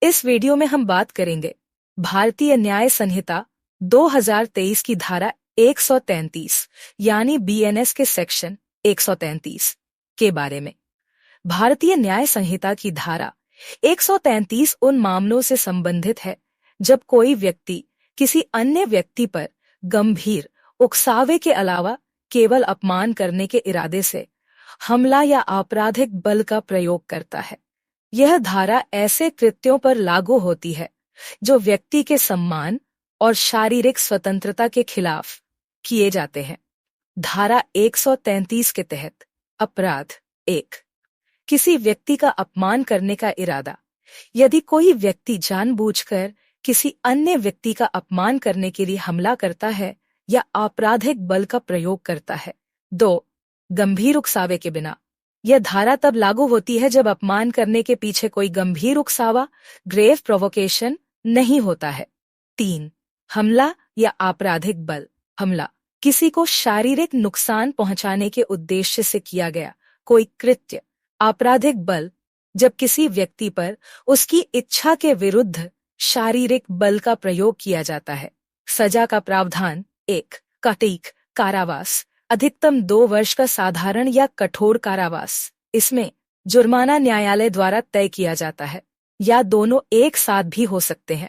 इस वीडियो में हम बात करेंगे भारतीय न्याय संहिता 2023 की धारा 133 यानी बीएनएस के सेक्शन 133 के बारे में। भारतीय न्याय संहिता की धारा 133 उन मामलों से संबंधित है जब कोई व्यक्ति किसी अन्य व्यक्ति पर गंभीर उकसावे के अलावा केवल अपमान करने के इरादे से हमला या आपराधिक बल का प्रयोग करता है। यह धारा ऐसे कृत्यों पर लागू होती है जो व्यक्ति के सम्मान और शारीरिक स्वतंत्रता के खिलाफ किए जाते हैं। धारा 133 के तहत अपराध 1, किसी व्यक्ति का अपमान करने का इरादा। यदि कोई व्यक्ति जानबूझकर किसी अन्य व्यक्ति का अपमान करने के लिए हमला करता है या आपराधिक बल का प्रयोग करता है। 2, गंभीर उकसावे के बिना। यह धारा तब लागू होती है जब अपमान करने के पीछे कोई गंभीर उकसावा ग्रेव प्रोवोकेशन नहीं होता है। 3, हमला या आपराधिक बल। हमला, किसी को शारीरिक नुकसान पहुंचाने के उद्देश्य से किया गया कोई कृत्य। आपराधिक बल, जब किसी व्यक्ति पर उसकी इच्छा के विरुद्ध शारीरिक बल का प्रयोग किया जाता है। सजा का प्रावधान 1, कटीक कारावास, अधिकतम 2 वर्ष का साधारण या कठोर कारावास। इसमें जुर्माना न्यायालय द्वारा तय किया जाता है या दोनों एक साथ भी हो सकते हैं।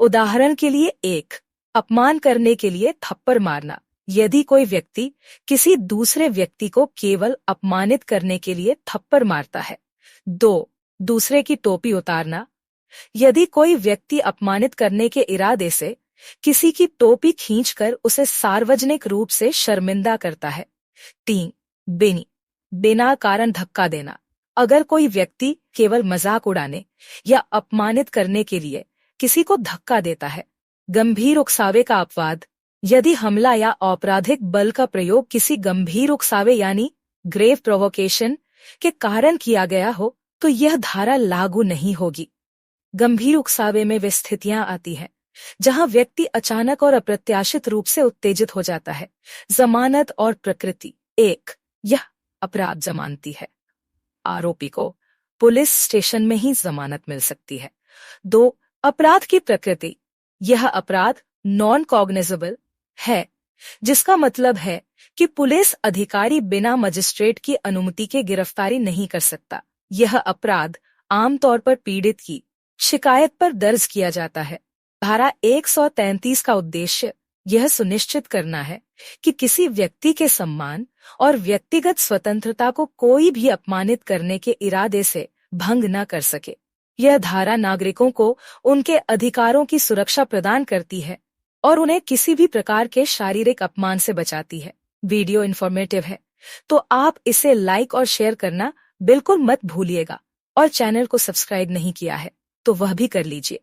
उदाहरण के लिए 1, अपमान करने के लिए थप्पड़ मारना। यदि कोई व्यक्ति किसी दूसरे व्यक्ति को केवल अपमानित करने के लिए थप्पड़ मारता है। 2, दूसरे की टोपी उतारना। यदि कोई व्यक्ति अपमानित करने के इरादे से किसी की टोपी खींचकर उसे सार्वजनिक रूप से शर्मिंदा करता है। 3, बिना कारण धक्का देना। अगर कोई व्यक्ति केवल मजाक उड़ाने या अपमानित करने के लिए किसी को धक्का देता है। गंभीर उकसावे का अपवाद, यदि हमला या आपराधिक बल का प्रयोग किसी गंभीर उकसावे यानी ग्रेव प्रोवोकेशन के कारण किया गया हो तो यह धारा लागू नहीं होगी। गंभीर उकसावे में वे स्थितियां आती हैं जहां व्यक्ति अचानक और अप्रत्याशित रूप से उत्तेजित हो जाता है। जमानत और प्रकृति। 1, यह अपराध जमानती है। आरोपी को पुलिस स्टेशन में ही जमानत मिल सकती है। 2, अपराध की प्रकृति। यह अपराध नॉन कॉग्निजेबल है, जिसका मतलब है कि पुलिस अधिकारी बिना मजिस्ट्रेट की अनुमति के गिरफ्तारी नहीं कर सकता। यह अपराध आमतौर पर पीड़ित की शिकायत पर दर्ज किया जाता है। धारा 133 का उद्देश्य यह सुनिश्चित करना है कि किसी व्यक्ति के सम्मान और व्यक्तिगत स्वतंत्रता को कोई भी अपमानित करने के इरादे से भंग न कर सके। यह धारा नागरिकों को उनके अधिकारों की सुरक्षा प्रदान करती है और उन्हें किसी भी प्रकार के शारीरिक अपमान से बचाती है। वीडियो इन्फॉर्मेटिव है तो आप इसे लाइक और शेयर करना बिल्कुल मत भूलिएगा और चैनल को सब्सक्राइब नहीं किया है तो वह भी कर लीजिए।